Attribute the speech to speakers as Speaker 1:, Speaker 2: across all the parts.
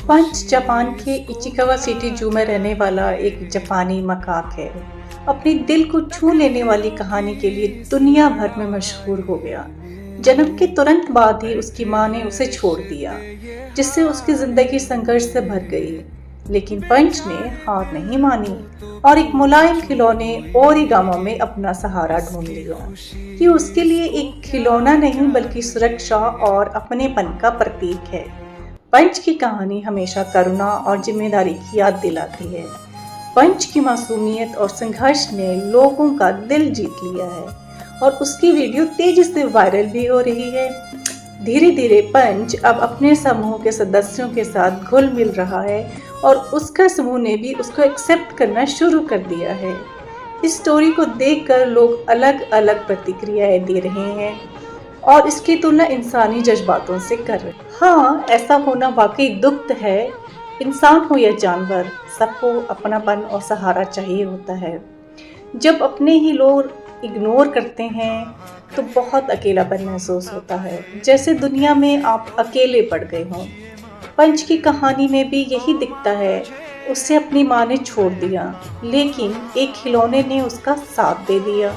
Speaker 1: पंच Japan के Ichikawa city जू में रहने वाला एक जापानी मकाक है। अपनी दिल को छू लेने वाली कहानी के लिए दुनिया भर में मशहूर हो गया। जन्म के तुरंत बाद ही उसकी मां ने उसे छोड़ दिया, जिससे उसकी जिंदगी संघर्ष से भर गई। लेकिन पंच ने हार नहीं मानी और एक मुलायम खिलौने ओरिगामी में अपना सहारा ढूंढ लिया। ये उसके लिए एक खिलौना नहीं बल्कि सुरक्षा और अपनेपन का प्रतीक है। पंच की कहानी हमेशा करुणा और जिम्मेदारी की याद दिलाती है। पंच की मासूमियत और संघर्ष ने लोगों का दिल जीत लिया है और उसकी वीडियो तेजी से वायरल भी हो रही है। धीरे धीरे पंच अब अपने समूह के सदस्यों के साथ घुल मिल रहा है और उसका समूह ने भी उसको एक्सेप्ट करना शुरू कर दिया है। इस स्टोरी को देखकर लोग अलग अलग प्रतिक्रियाएं दे रहे हैं और इसकी तुलना इंसानी जज्बातों से कर रहे हैं। हाँ, ऐसा होना वाकई दुख है। इंसान हो या जानवर, सबको अपनापन और सहारा चाहिए होता है। जब अपने ही लोग इग्नोर करते हैं तो बहुत अकेलापन महसूस होता है, जैसे दुनिया में आप अकेले पड़ गए हों। पंच की कहानी में भी यही दिखता है। उसे अपनी माँ ने छोड़ दिया, लेकिन एक खिलौने ने उसका साथ दे दिया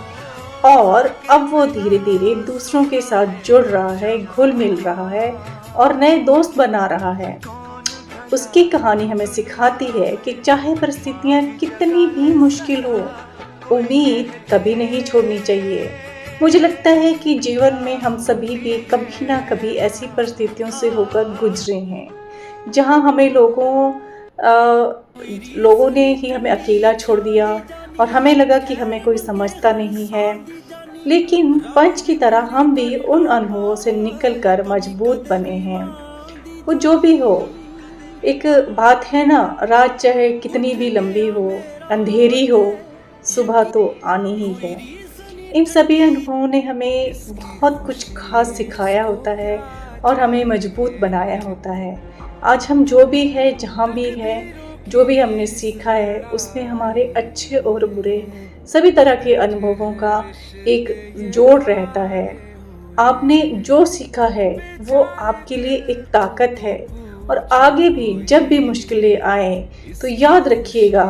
Speaker 1: और अब वो धीरे धीरे दूसरों के साथ जुड़ रहा है, घुल मिल रहा है और नए दोस्त बना रहा है। उसकी कहानी हमें सिखाती है कि चाहे परिस्थितियाँ कितनी भी मुश्किल हो, उम्मीद कभी नहीं छोड़नी चाहिए। मुझे लगता है कि जीवन में हम सभी भी कभी ना कभी ऐसी परिस्थितियों से होकर गुजरे हैं, जहां हमें लोगों ने ही हमें अकेला छोड़ दिया और हमें लगा कि हमें कोई समझता नहीं है। लेकिन पंच की तरह हम भी उन अनुभवों से निकलकर मजबूत बने हैं। वो जो भी हो, एक बात है ना, रात चाहे कितनी भी लंबी हो, अंधेरी हो, सुबह तो आनी ही है। इन सभी अनुभवों ने हमें बहुत कुछ खास सिखाया होता है और हमें मजबूत बनाया होता है। आज हम जो भी है, जहाँ भी है, जो भी हमने सीखा है, उसमें हमारे अच्छे और बुरे सभी तरह के अनुभवों का एक जोड़ रहता है। आपने जो सीखा है वो आपके लिए एक ताकत है और आगे भी जब भी मुश्किलें आए तो याद रखिएगा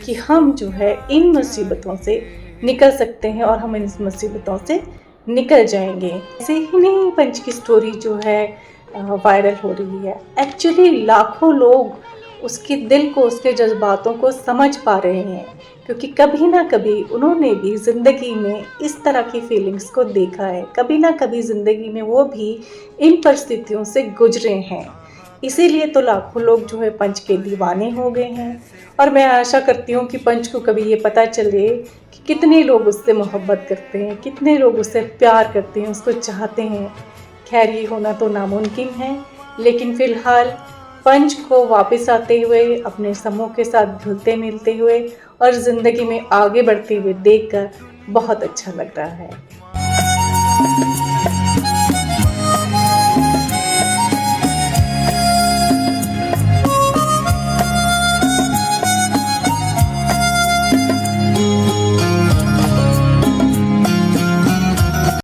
Speaker 1: कि हम जो है इन मुसीबतों से निकल सकते हैं और हम इन मुसीबतों से निकल जाएंगे। ऐसे ही नहीं, पंच की स्टोरी जो है वायरल हो रही है। एक्चुअली लाखों लोग उसके दिल को, उसके जज्बातों को समझ पा रहे हैं, क्योंकि कभी ना कभी उन्होंने भी ज़िंदगी में इस तरह की फीलिंग्स को देखा है। कभी ना कभी ज़िंदगी में वो भी इन परिस्थितियों से गुजरे हैं। इसीलिए तो लाखों लोग जो है पंच के दीवाने हो गए हैं और मैं आशा करती हूँ कि पंच को कभी ये पता चले कि कितने लोग उससे मोहब्बत करते हैं, कितने लोग उससे प्यार करते हैं, उसको चाहते हैं। खैर, ये होना तो नामुमकिन है, लेकिन फ़िलहाल पंच को वापस आते हुए, अपने समूह के साथ घुलते मिलते हुए और ज़िंदगी में आगे बढ़ते हुए देखकर बहुत अच्छा लग रहा है।